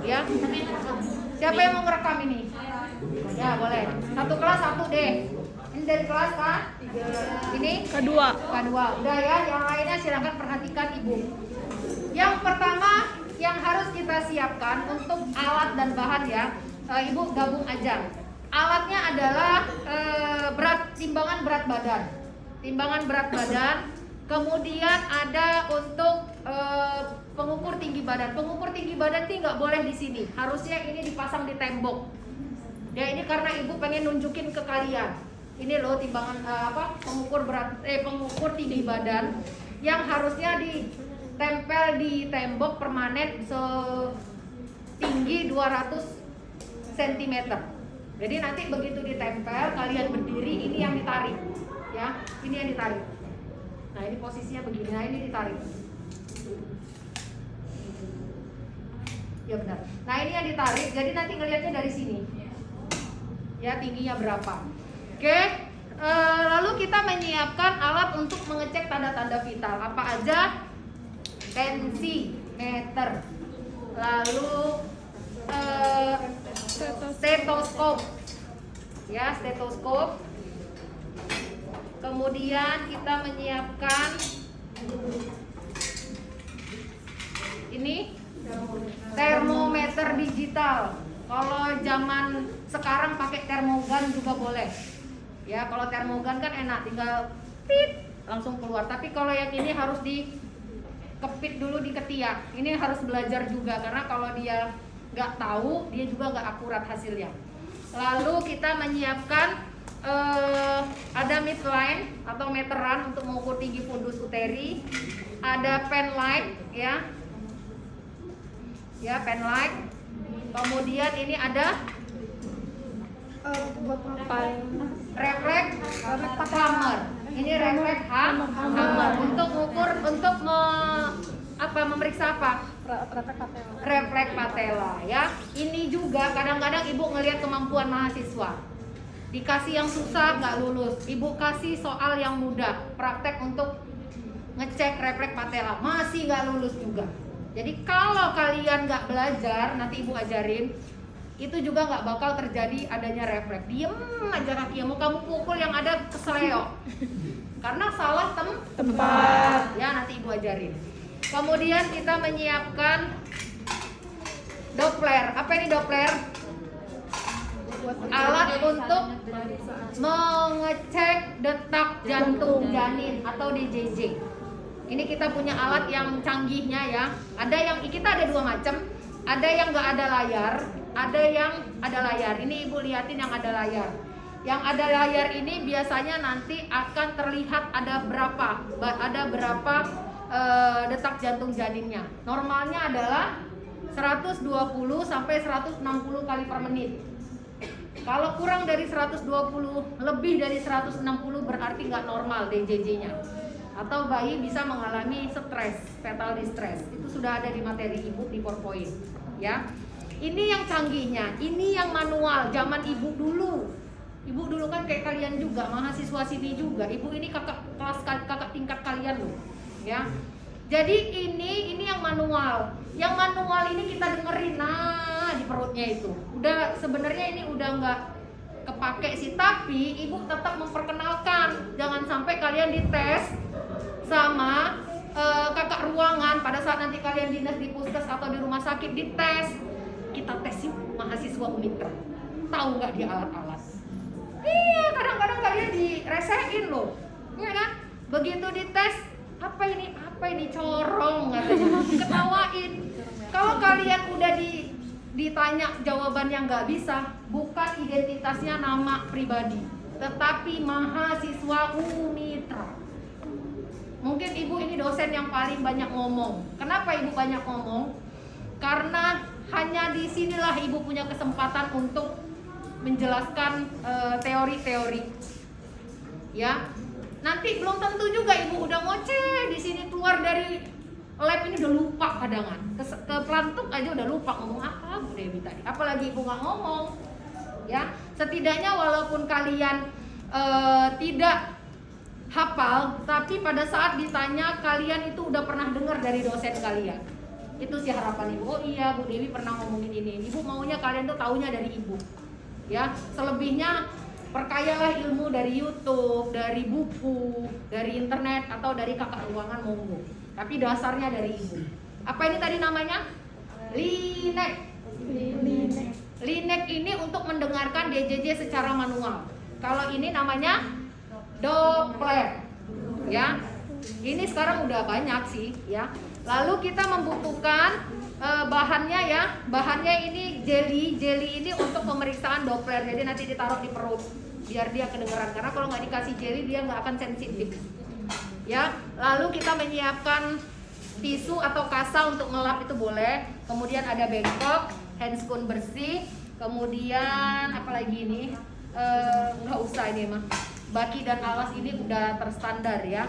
Ya. Siapa yang mau ngerekam ini? Ya boleh. Satu kelas satu deh. Ini dari kelas kan? Ini Kedua. Udah ya. Yang lainnya silakan perhatikan ibu. Yang pertama yang harus kita siapkan untuk alat dan bahan ya. Ibu gabung aja. Alatnya adalah timbangan berat badan. Timbangan berat badan. Kemudian ada untuk pengukur tinggi badan. Pengukur tinggi badan ini nggak boleh di sini. Harusnya ini dipasang di tembok. Ya ini karena ibu pengen nunjukin ke kalian. Ini loh timbangan pengukur tinggi badan yang harusnya ditempel di tembok permanen setinggi 200 cm. Jadi nanti begitu ditempel kalian berdiri ini yang ditarik. Ya, ini yang ditarik. Nah ini posisinya begini, nah ini ditarik. Ya benar. Nah ini yang ditarik, jadi nanti ngelihatnya dari sini. Ya tingginya berapa. Oke, lalu kita menyiapkan alat untuk mengecek tanda-tanda vital. Apa aja? Tensimeter. Lalu stetoskop. Ya, stetoskop. Kemudian kita menyiapkan ini termometer digital. Kalau zaman sekarang pakai termogan juga boleh. Ya, kalau termogan kan enak, tinggal tit langsung keluar. Tapi kalau yang ini harus dikepit dulu di ketiak. Ini harus belajar juga karena kalau dia nggak tahu, dia juga nggak akurat hasilnya. Lalu kita menyiapkan ada midline atau meteran untuk mengukur tinggi fundus uteri. Ada penline ya penline. Kemudian ini ada refleks hammer. Ini refleks hammer untuk mengukur memeriksa apa? Refleks patella ya. Ini juga kadang-kadang ibu ngelihat kemampuan mahasiswa. Dikasih yang susah nggak lulus, ibu kasih soal yang mudah, praktek untuk ngecek refleks patella, masih nggak lulus juga. Jadi kalau kalian nggak belajar, nanti ibu ajarin, itu juga nggak bakal terjadi adanya refleks. Diem aja kakimu, kamu pukul yang ada kesleo, karena salah tempat. Ya nanti ibu ajarin. Kemudian kita menyiapkan Doppler. Apa ini Doppler? Alat untuk mengecek detak jantung janin atau DJJ. Ini kita punya alat yang canggihnya ya. Kita ada dua macam. Ada yang nggak ada layar, ada yang ada layar. Ini ibu liatin yang ada layar. Yang ada layar ini biasanya nanti akan terlihat ada berapa detak jantung janinnya. Normalnya adalah 120 sampai 160 kali per menit. Kalau kurang dari 120, lebih dari 160 berarti nggak normal DJJ-nya. Atau bayi bisa mengalami stres, fetal distress. Itu sudah ada di materi ibu di PowerPoint, ya. Ini yang canggihnya, ini yang manual zaman ibu dulu. Ibu dulu kan kayak kalian juga, mahasiswa sini juga. Ibu ini kakak tingkat kalian loh, ya. Jadi ini yang manual. Yang manual ini kita dengerin di perutnya itu. Udah sebenarnya ini udah nggak kepake sih, tapi ibu tetap memperkenalkan. Jangan sampai kalian dites sama kakak ruangan pada saat nanti kalian dinas di puskes atau di rumah sakit dites. Kita tes yuk mahasiswa Unitra. Tahu nggak dia alat-alat? Iya, kadang-kadang kalian diresehin loh. Iya kan? Begitu dites, apa ini corong katanya, ketawain. Kalau kalian udah ditanya jawaban yang nggak bisa, bukan identitasnya nama pribadi, tetapi mahasiswa Unitra. Mungkin ibu ini dosen yang paling banyak ngomong. Kenapa ibu banyak ngomong? Karena hanya di sinilah ibu punya kesempatan untuk menjelaskan teori-teori. Ya. Nanti belum tentu juga ibu udah ngoceh di sini, keluar dari lab ini udah lupa kadangan. Ke pelantuk aja udah lupa ngomong apa Bu Dewi tadi. Apalagi ibu nggak ngomong. Ya, setidaknya walaupun kalian tidak hafal, tapi pada saat ditanya kalian itu udah pernah dengar dari dosen kalian. Itu sih harapan ibu. Oh iya, Bu Dewi pernah ngomongin ini. Ibu maunya kalian tuh taunya dari ibu. Ya, selebihnya perkayalah ilmu dari YouTube, dari buku, dari internet atau dari kakak ruangan monggo. Tapi dasarnya dari ibu. Apa ini tadi namanya? Linek. Linek ini untuk mendengarkan DJJ secara manual. Kalau ini namanya Doppler. Ya. Ini sekarang udah banyak sih, ya. Lalu kita membutuhkan bahannya ya. Bahannya ini jelly. Jelly ini untuk pemeriksaan Doppler. Jadi nanti ditaruh di perut biar dia kedengeran. Karena kalau nggak dikasih jelly dia nggak akan sensitif. Ya. Lalu kita menyiapkan tisu atau kasa untuk ngelap itu boleh. Kemudian ada bengkok, handscoon bersih. Kemudian apa lagi ini? Nggak usah ini mah. Baki dan alas ini udah terstandar ya.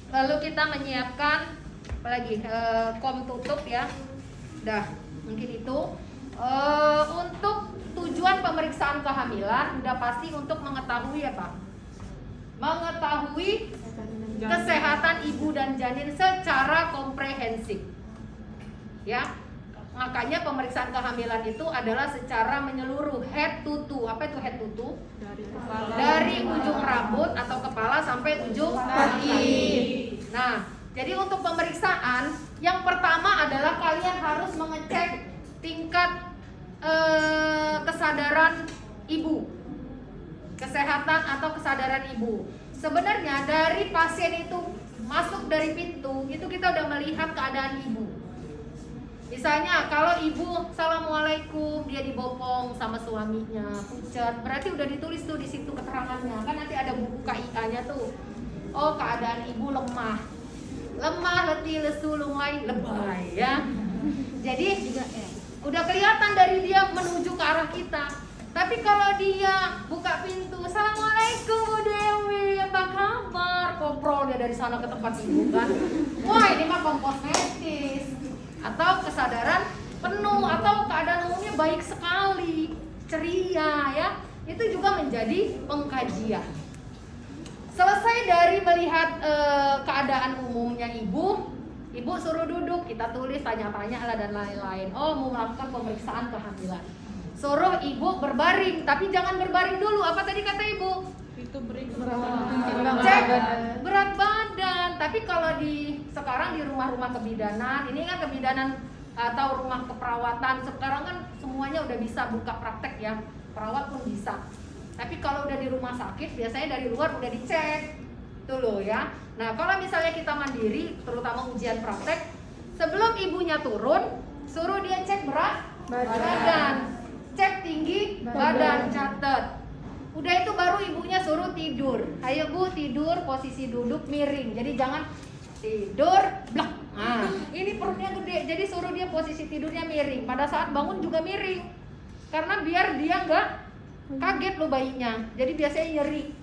Lalu kita menyiapkan apalagi kom tutup ya. Dah, mungkin itu. Untuk tujuan pemeriksaan kehamilan udah pasti untuk mengetahui apa? Mengetahui kesehatan ibu dan janin secara komprehensif. Ya. Makanya pemeriksaan kehamilan itu adalah secara menyeluruh, head to toe. Apa itu head to toe? Dari ujung rambut atau kepala sampai ujung kaki. Nah, jadi untuk pemeriksaan yang pertama adalah kalian harus mengecek tingkat kesadaran ibu, kesehatan atau kesadaran ibu. Sebenarnya dari pasien itu masuk dari pintu itu kita udah melihat keadaan ibu. Misalnya kalau ibu assalamualaikum, dia dibopong sama suaminya, pucat, berarti udah ditulis tuh di situ keterangannya. Kan nanti ada buku KIA-nya tuh. Oh, keadaan ibu lemah, letih, lesu, lunglai, lebay ya. Jadi udah kelihatan dari dia menuju ke arah kita. Tapi kalau dia buka pintu, assalamualaikum Bu Dewi, apa kabar? Koprol dia dari sana ke tempat ibu kan. Wah, ini mah kompos medis. Atau kesadaran penuh atau keadaan umumnya baik sekali, ceria ya. Itu juga menjadi pengkajian. Selesai dari melihat keadaan umumnya ibu suruh duduk, kita tulis tanya-tanya lah dan lain-lain. Oh, mau melakukan pemeriksaan kehamilan. Suruh ibu berbaring, tapi jangan berbaring dulu. Apa tadi kata ibu? Itu Cek berat badan. Tapi kalau sekarang di rumah-rumah kebidanan, ini kan kebidanan atau rumah keperawatan, sekarang kan semuanya udah bisa buka praktek ya. Perawat pun bisa. Tapi kalau udah di rumah sakit, biasanya dari luar udah dicek. Tuh loh ya. Nah, kalau misalnya kita mandiri, terutama ujian praktek, sebelum ibunya turun, suruh dia cek berat badan. Cek tinggi badan, catat. Udah itu baru ibunya suruh tidur. Ayo Bu, tidur posisi duduk miring. Jadi jangan tidur blak. Nah, ini perutnya gede. Jadi suruh dia posisi tidurnya miring. Pada saat bangun juga miring. Karena biar dia nggak kaget loh bayinya. Jadi biasanya nyeri.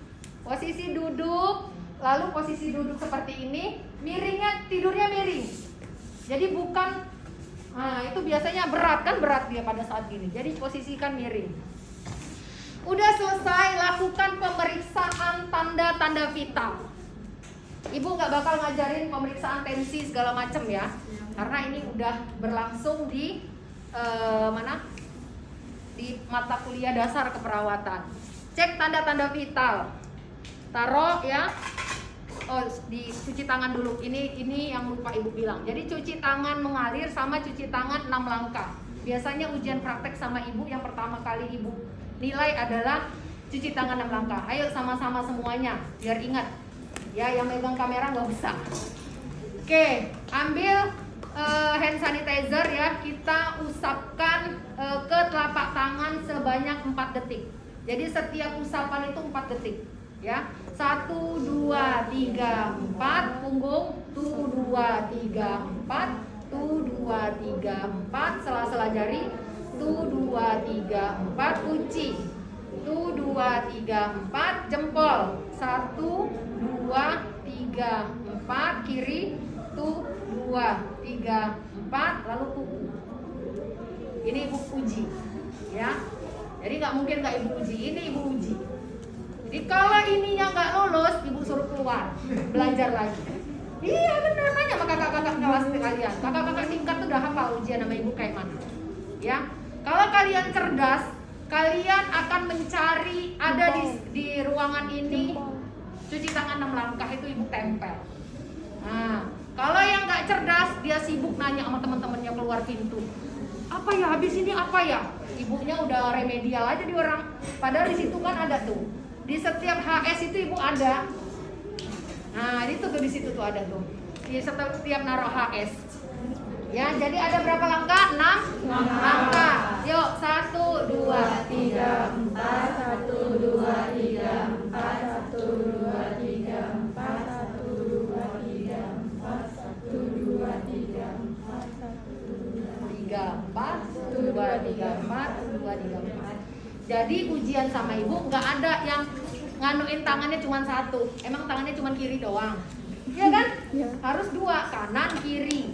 Posisi duduk, lalu posisi duduk seperti ini, miringnya tidurnya miring. Jadi bukan itu biasanya berat dia pada saat gini. Jadi posisikan miring. Udah selesai, lakukan pemeriksaan tanda-tanda vital. Ibu nggak bakal ngajarin pemeriksaan tensi segala macem ya, karena ini udah berlangsung di di mata kuliah dasar keperawatan. Cek tanda-tanda vital. Taruh ya. Oh, dicuci tangan dulu. Ini yang lupa ibu bilang. Jadi cuci tangan mengalir sama cuci tangan 6 langkah. Biasanya ujian praktek sama ibu yang pertama kali ibu nilai adalah cuci tangan 6 langkah. Ayo sama-sama semuanya biar ingat. Ya, yang megang kamera nggak usah. Oke, ambil hand sanitizer ya. Kita usapkan ke telapak tangan sebanyak 4 detik. Jadi setiap usapan itu 4 detik. Ya, 1, 2, 3, 4 punggung, 1, 2, 3, 4, 1, 2, 3, 4 sela-sela jari, 1, 2, 3, 4 kunci, 1, 2, 3, 4 jempol, 1, 2, 3, 4 kiri, 1, 2, 3, 4 lalu kuku. Ini ibu uji, ya. Jadi nggak mungkin nggak ibu uji, ini ibu uji. Jadi kalau ininya nggak lolos, ibu suruh keluar, belajar lagi. Iya benar, nanya sama kakak-kakak kelas kalian. Kakak-kakak tingkat tuh udah hafal ujian sama ibu kayak mana. Ya, kalau kalian cerdas, kalian akan mencari ada di ruangan ini cuci tangan 6 langkah itu ibu tempel. Nah, kalau yang nggak cerdas dia sibuk nanya sama teman-temannya keluar pintu. Apa ya habis ini apa ya? Ibunya udah remedial aja di orang. Padahal di situ kan ada tuh. Di setiap HS itu ibu ada. Nah, itu tuh di situ tuh ada tuh. Di setiap naruh HS. Ya, jadi ada berapa langkah? 6 langkah. Yuk, 1 2 3 4 1 2 3 4 1 2 3 4 1 2 3 4 1 2 3 4 1 2 3 4 1 2 3 4 1 2 3 4. Jadi ujian sama ibu nggak ada yang nganuin tangannya cuma satu. Emang tangannya cuma kiri doang. Iya kan? Ya. Harus 2, kanan kiri.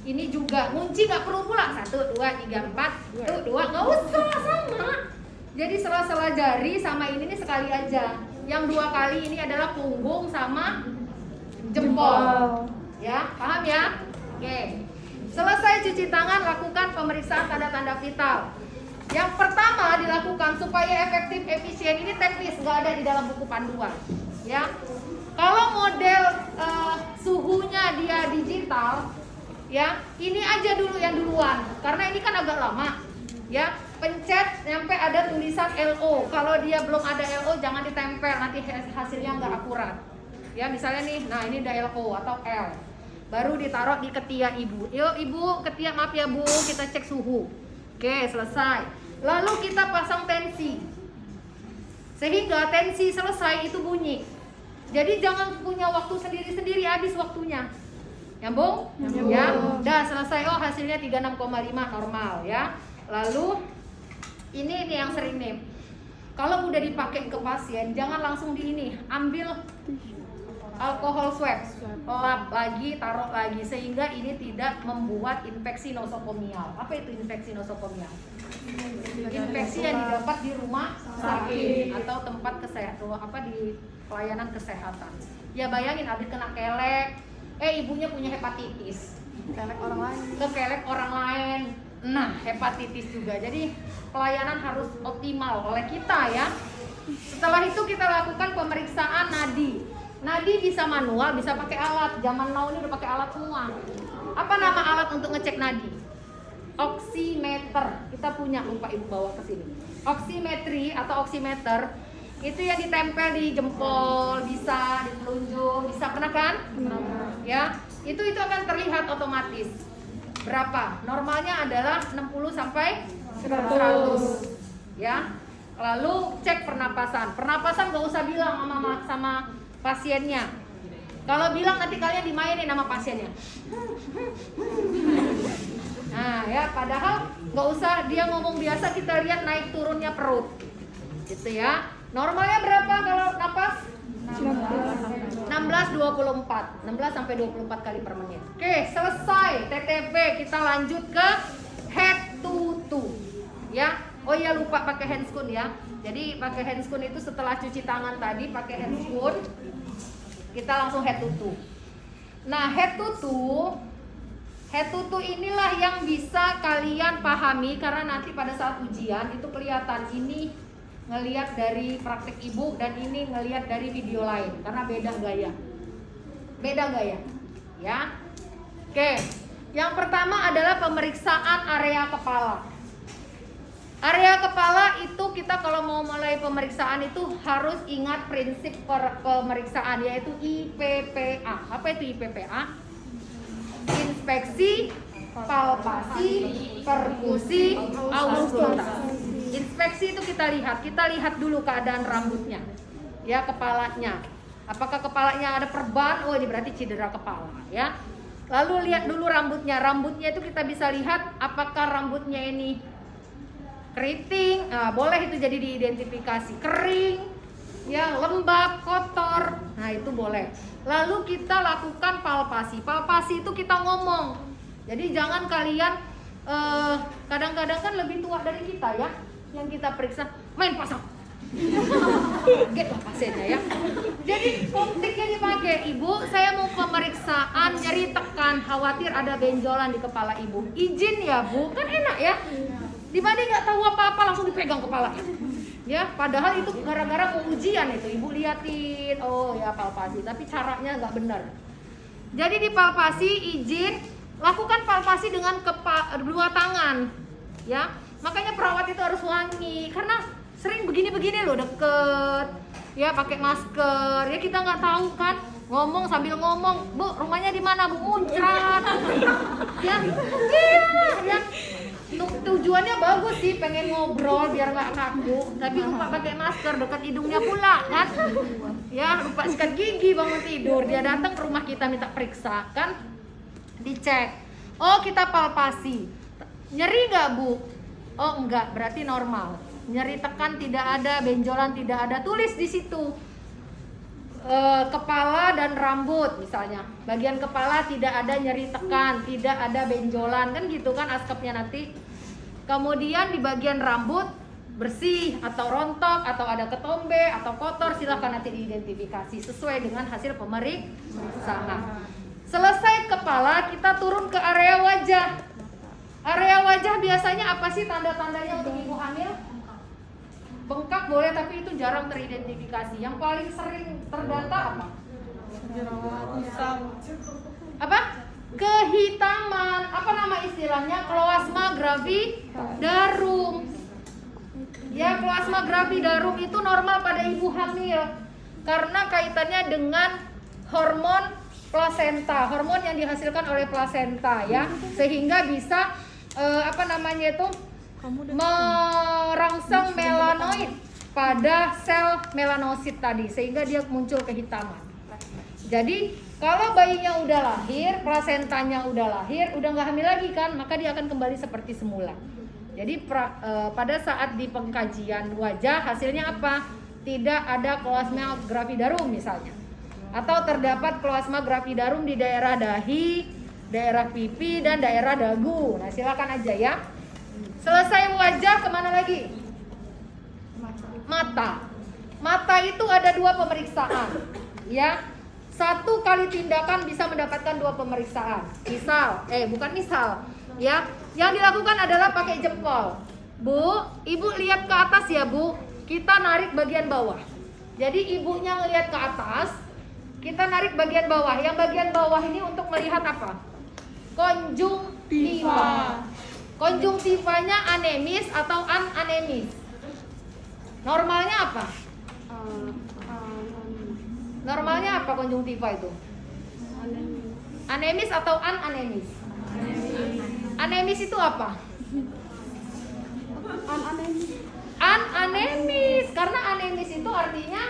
Ini juga kunci nggak perlu pula 1 2 3 4 tuh 2 nggak usah sama. Jadi sela-sela jari sama ini nih sekali aja. Yang 2 kali ini adalah punggung sama jempol. Ya, paham ya? Oke. Selesai cuci tangan, lakukan pemeriksaan tanda-tanda vital. Yang pertama dilakukan supaya efektif efisien, ini teknis, nggak ada di dalam buku panduan. Ya, kalau model suhunya dia digital, ya ini aja dulu yang duluan, karena ini kan agak lama. Ya, pencet sampai ada tulisan LO. Kalau dia belum ada LO jangan ditempel, nanti hasilnya nggak akurat. Ya, misalnya nih, nah ini ada LO atau L. Baru ditaruh di ketiak ibu. Yuk ibu, ketiak maaf ya bu, kita cek suhu. Oke, selesai. Lalu kita pasang tensi. Sehingga tensi selesai itu bunyi. Jadi jangan punya waktu sendiri-sendiri, habis waktunya. Nyambung? Nyambung. Ya, udah selesai. Oh, hasilnya 36,5 normal ya. Lalu ini nih yang sering nih. Kalau udah dipakai ke pasien, jangan langsung di ini. Ambil alkohol swab, lap lagi, taruh lagi, sehingga ini tidak membuat infeksi nosokomial. Apa itu infeksi nosokomial? Infeksi yang didapat di rumah sakit atau tempat kesehatan, apa di pelayanan kesehatan. Ya bayangin habis kena kelek, ibunya punya hepatitis, kelek orang lain, kekelek orang lain. Nah, hepatitis juga. Jadi pelayanan harus optimal oleh kita ya. Setelah itu kita lakukan pemeriksaan nadi. Nadi bisa manual, bisa pakai alat. Zaman now ini udah pakai alat semua. Apa nama alat untuk ngecek nadi? Oximeter. Kita punya, lupa ibu bawa ke sini. Oximetri atau oximeter itu yang ditempel di jempol, bisa di telunjuk, bisa, pernah kan? Ya, itu akan terlihat otomatis. Berapa? Normalnya adalah 60 sampai 100. Ya. Lalu cek pernapasan. Pernapasan gak usah bilang sama pasiennya. Kalau bilang nanti kalian dimainin sama pasiennya. Nah ya, padahal nggak usah dia ngomong biasa, kita lihat naik turunnya perut, gitu ya. Normalnya berapa kalau napas? 16 sampai 24 kali per menit. Oke, selesai TTP, kita lanjut ke head to toe. Ya. Oh iya, lupa pakai handscoon ya. Jadi pakai handscoon itu setelah cuci tangan tadi pakai handscoon, kita langsung head to toe. Nah, head to toe inilah yang bisa kalian pahami, karena nanti pada saat ujian itu kelihatan, ini ngelihat dari praktik ibu dan ini ngelihat dari video lain, karena beda gaya ya. Oke, yang pertama adalah pemeriksaan area kepala. Area kepala itu kita kalau mau mulai pemeriksaan itu harus ingat prinsip pemeriksaan, yaitu IPPA. Apa itu IPPA? Inspeksi, palpasi, perkusi, auskultasi. Inspeksi itu kita lihat dulu keadaan rambutnya, ya, kepalanya. Apakah kepalanya ada perban? Oh, ini berarti cedera kepala, ya. Lalu lihat dulu rambutnya. Rambutnya itu kita bisa lihat apakah rambutnya ini keriting, boleh itu jadi diidentifikasi. Kering, ya, lembab, kotor, nah itu boleh. Lalu kita lakukan palpasi. Palpasi itu kita ngomong. Jadi jangan kalian kadang-kadang kan lebih tua dari kita ya, yang kita periksa, main pasang, Kaget lah pasiennya ya. Jadi optiknya dipakai, ibu saya mau pemeriksaan nyeri tekan, khawatir ada benjolan di kepala ibu. Izin ya bu, kan enak ya. Dibanding nggak tahu apa-apa langsung dipegang kepala. Ya, padahal itu gara-gara mau ujian itu, ibu liatin, oh ya palpasi, tapi caranya nggak benar. Jadi dipalpasi, izin, lakukan palpasi dengan dua tangan, ya. Makanya perawat itu harus wangi, karena sering begini-begini loh deket, ya pakai masker, ya kita nggak tahu kan, ngomong sambil ngomong, bu rumahnya di mana bu, muncrat, ya, ya. Tujuannya bagus sih, pengen ngobrol biar nggak kaku, tapi lupa pakai masker, dekat hidungnya pula kan, ya lupa sikat gigi bangun tidur, dia datang ke rumah kita minta periksa kan, dicek, oh kita palpasi, nyeri nggak bu? Oh enggak, berarti normal, nyeri tekan tidak ada, benjolan tidak ada, tulis di situ. Kepala dan rambut misalnya, bagian kepala tidak ada nyeri tekan, tidak ada benjolan, kan gitu kan askepnya nanti. Kemudian di bagian rambut bersih atau rontok atau ada ketombe atau kotor, silahkan nanti diidentifikasi sesuai dengan hasil pemeriksaan. Selesai kepala, kita turun ke area wajah. Area wajah biasanya apa sih tanda-tandanya untuk ibu hamil? Bengkak boleh, tapi itu jarang teridentifikasi. Yang paling sering terdata apa? Apa? Kehitaman. Apa nama istilahnya? Kloasma gravidarum. Ya, kloasma gravidarum itu normal pada ibu hamil karena kaitannya dengan hormon plasenta, hormon yang dihasilkan oleh plasenta ya, sehingga bisa merangsang melanoid pada sel melanosit tadi, sehingga dia muncul kehitaman. Jadi kalau bayinya udah lahir, plasentanya udah lahir, udah nggak hamil lagi kan, maka dia akan kembali seperti semula. Jadi pada saat di pengkajian wajah hasilnya apa? Tidak ada kloasma gravidarum misalnya, atau terdapat kloasma gravidarum di daerah dahi, daerah pipi, dan daerah dagu. Nah silakan aja ya. Selesai wajah, kemana lagi? Mata. Mata itu ada dua pemeriksaan, ya. Satu kali tindakan bisa mendapatkan dua pemeriksaan. Misal, ya. Yang dilakukan adalah pakai jempol. Bu, ibu lihat ke atas ya bu. Kita narik bagian bawah. Jadi ibunya ngelihat ke atas, kita narik bagian bawah. Yang bagian bawah ini untuk melihat apa? Konjungtiva. Konjungtivanya anemis atau anemis? Normalnya apa? Normalnya apa konjungtiva itu? Anemis atau anemis? Anemis itu apa? Anemis. Karena anemis itu artinya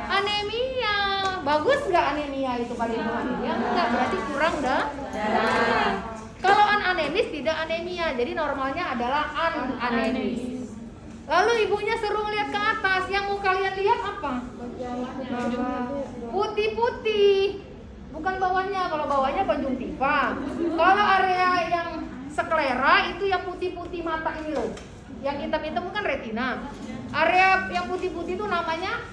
anemia. Bagus nggak anemia itu pada ibu hamil? Ya enggak, berarti kurang darah. Kalau anemis tidak anemia, jadi normalnya adalah anemis. Lalu ibunya suruh lihat ke atas, yang mau kalian lihat apa? Putih-putih, bukan bawahnya. Kalau bawahnya konjungtiva. Kalau area yang sklera itu yang putih-putih mata ini loh, yang hitam-hitam bukan retina. Area yang putih-putih itu namanya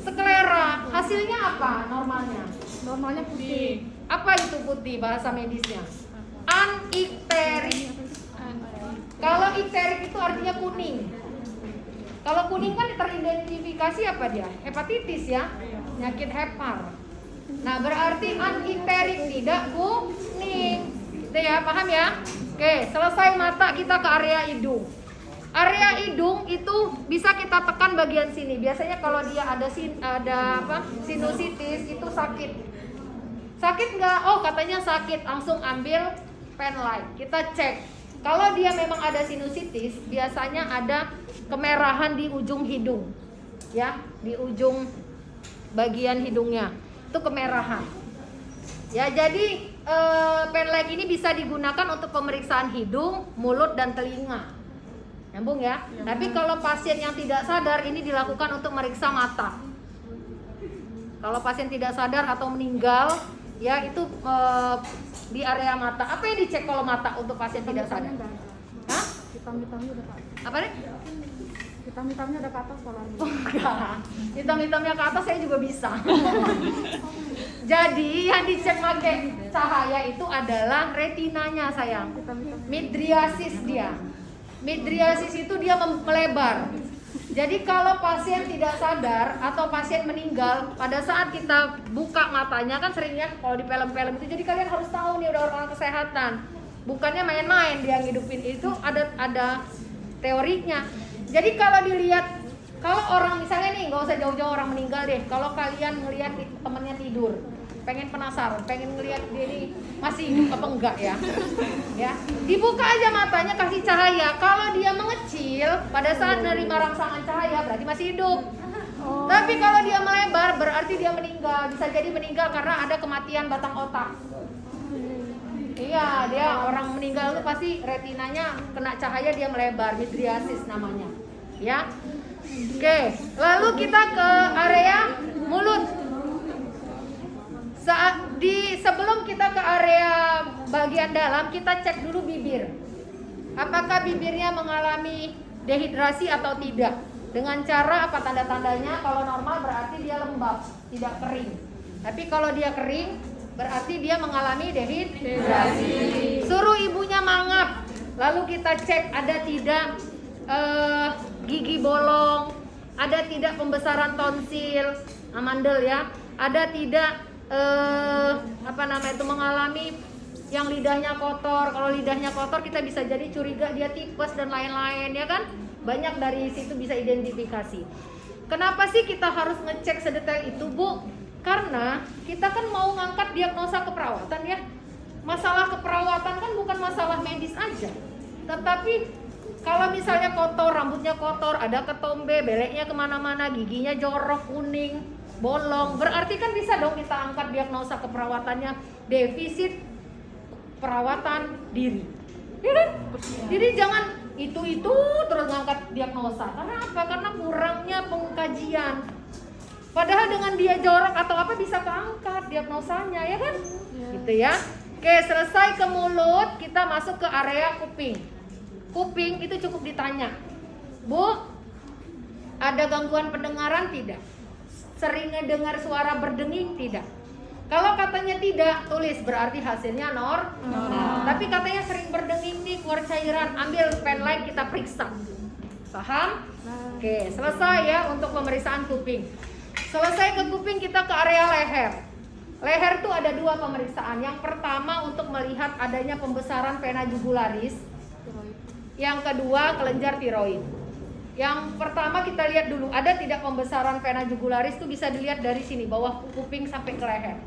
sklera. Hasilnya apa normalnya? Normalnya putih. Apa itu putih bahasa medisnya? Anikterik. Kalau ikterik itu artinya kuning. Kalau kuning kan teridentifikasi apa dia? Hepatitis ya, penyakit hepar. Nah berarti anikterik, tidak kuning. Itu ya, paham ya? Oke, selesai mata, kita ke area hidung. Area hidung itu bisa kita tekan bagian sini. Biasanya kalau dia ada sinusitis itu sakit. Sakit nggak? Oh katanya sakit, langsung ambil pen light. Kita cek. Kalau dia memang ada sinusitis, biasanya ada kemerahan di ujung hidung, ya, di ujung bagian hidungnya itu kemerahan. Ya, jadi pen light ini bisa digunakan untuk pemeriksaan hidung, mulut, dan telinga. Nyambung ya? Tapi kalau pasien yang tidak sadar, ini dilakukan untuk meriksa mata. Kalau pasien tidak sadar atau meninggal, ya itu di area mata. Apa yang dicek kalau mata untuk pasien tidak sadar? Hah? Hitam-hitamnya udah ke atas. Apa nih? Hitam-hitamnya udah ke atas kalau ini. Enggak. Hitam-hitamnya ke atas saya juga bisa. Jadi yang dicek pakai cahaya itu adalah retinanya sayang. Midriasis dia. Midriasis itu dia melebar. Jadi kalau pasien tidak sadar atau pasien meninggal, pada saat kita buka matanya kan seringnya kalau di film-film itu, jadi kalian harus tahu nih udah orang kesehatan. Bukannya main-main dia ngidupin, itu ada teorinya. Jadi kalau dilihat, kalau orang misalnya nih, nggak usah jauh-jauh orang meninggal deh, kalau kalian ngelihat temannya tidur, pengen penasaran, pengen ngelihat dia ini masih hidup apa enggak ya, ya dibuka aja matanya, kasih cahaya. Kalau dia mengecil pada saat menerima rangsangan cahaya berarti masih hidup. Tapi kalau dia melebar berarti dia meninggal. Bisa jadi meninggal karena ada kematian batang otak. Iya, dia orang meninggal itu pasti retinanya kena cahaya, dia melebar, midriasis namanya. Ya. Oke, lalu kita ke area mulut. Sebelum kita ke area bagian dalam, kita cek dulu bibir. Apakah bibirnya mengalami dehidrasi atau tidak? Dengan cara apa tanda-tandanya? Kalau normal berarti dia lembab, tidak kering. Tapi kalau dia kering, berarti dia mengalami dehidrasi. Suruh ibunya mangap. Lalu kita cek ada tidak gigi bolong, ada tidak pembesaran tonsil, amandel ya, ada tidak mengalami yang lidahnya kotor. Kalau lidahnya kotor kita bisa jadi curiga dia tipes dan lain-lain ya kan. Banyak dari situ bisa identifikasi. Kenapa sih kita harus ngecek sedetail itu, Bu? Karena kita kan mau ngangkat diagnosa keperawatan ya. Masalah keperawatan kan bukan masalah medis aja. Tetapi kalau misalnya kotor, rambutnya kotor, ada ketombe, beleknya kemana-mana, giginya jorok, kuning, bolong, berarti kan bisa dong kita angkat diagnosa keperawatannya defisit perawatan diri, ya kan? Jadi jangan itu terus ngangkat diagnosa. Karena apa? Karena kurangnya pengkajian. Padahal dengan dia jorok atau apa bisa keangkat diagnosanya, ya kan? Gitu ya. Oke, selesai ke mulut, kita masuk ke area kuping. Kuping itu cukup ditanya, Bu, ada gangguan pendengaran tidak? Sering ngedengar suara berdenging tidak? Kalau katanya tidak, tulis berarti hasilnya normal. Tapi katanya sering berdenging nih, keluar cairan, ambil pen light kita periksa. Paham? Oke, selesai ya untuk pemeriksaan kuping. Selesai ke kuping, kita ke area leher. Leher tuh ada dua pemeriksaan. Yang pertama untuk melihat adanya pembesaran vena jugularis. Yang kedua kelenjar tiroid. Yang pertama kita lihat dulu, ada tidak pembesaran vena jugularis, itu bisa dilihat dari sini, bawah kuping sampai ke leher.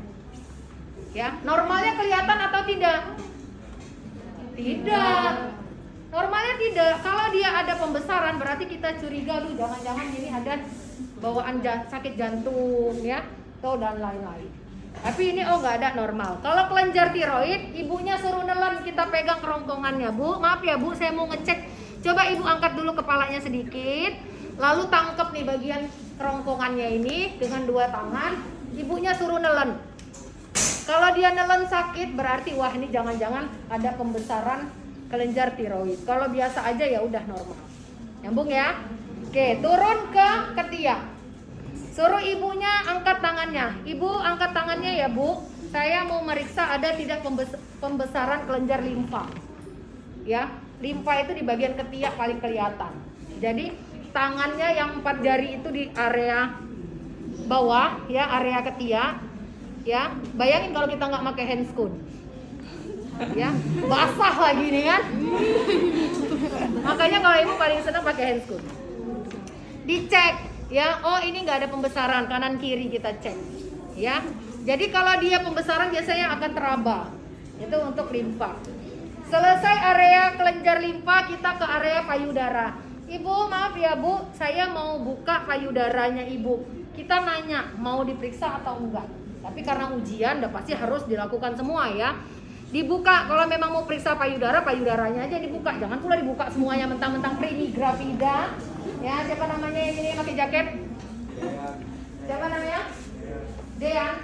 Ya, normalnya kelihatan atau tidak? Tidak. Normalnya tidak. Kalau dia ada pembesaran berarti kita curiga dulu, jangan-jangan ini ada bawaan sakit jantung ya, atau dan lain-lain. Tapi ini nggak ada, normal. Kalau kelenjar tiroid, ibunya suruh nelen, kita pegang kerongkongannya. Bu, maaf ya Bu, saya mau ngecek. Coba ibu angkat dulu kepalanya sedikit, lalu tangkep nih bagian kerongkongannya ini dengan dua tangan. Ibunya suruh nelen. Kalau dia nelen sakit, berarti wah ini jangan-jangan ada pembesaran kelenjar tiroid. Kalau biasa aja ya udah normal. Nyambung ya? Oke, turun ke ketiak. Suruh ibunya angkat tangannya. Ibu angkat tangannya ya Bu. Saya mau meriksa ada tidak pembesaran kelenjar limfa. Ya, limfa itu di bagian ketiak paling kelihatan. Jadi tangannya yang 4 jari itu di area bawah ya, area ketiak. Ya, bayangin kalau kita nggak pakai handscoon. Ya, basah lagi nih kan. Makanya kalau ibu paling senang pakai handscoon. Dicek. Ya, ini nggak ada pembesaran kanan kiri, kita cek. Ya, jadi kalau dia pembesaran biasanya akan teraba. Itu untuk limfa. Selesai area kelenjar limfa, kita ke area payudara. Ibu, maaf ya Bu, saya mau buka payudaranya Ibu. Kita nanya mau diperiksa atau enggak. Tapi karena ujian, udah pasti harus dilakukan semua ya. Dibuka, kalau memang mau periksa payudaranya aja dibuka. Jangan pula dibuka semuanya mentang-mentang primi gravida. Ya, siapa namanya yang ini pakai jaket? Siapa namanya? Dean?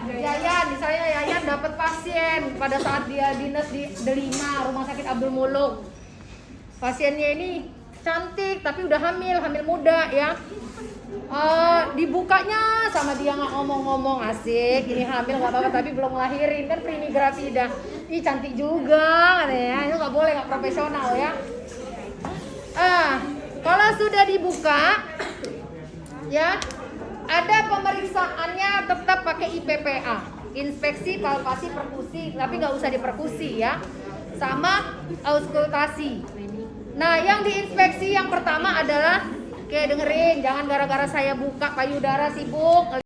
Yayan, misalnya Yayan dapat pasien pada saat dia dinas di Delima, Rumah Sakit Abdul Muluk. pasiennya ini cantik tapi udah hamil muda ya. Dibukanya sama dia nggak ngomong-ngomong, asik ini hamil nggak apa-apa tapi belum ngelahirin kan, preemie gravida. Ih cantik juga katanya, itu nggak boleh, nggak profesional ya. Kalau sudah dibuka ya, ada pemeriksaannya tetap pakai IPPA, inspeksi palpasi perkusi, tapi nggak usah diperkusi ya, sama auskultasi. Nah yang diinspeksi yang pertama adalah, oke dengerin, jangan gara-gara saya buka payudara sibuk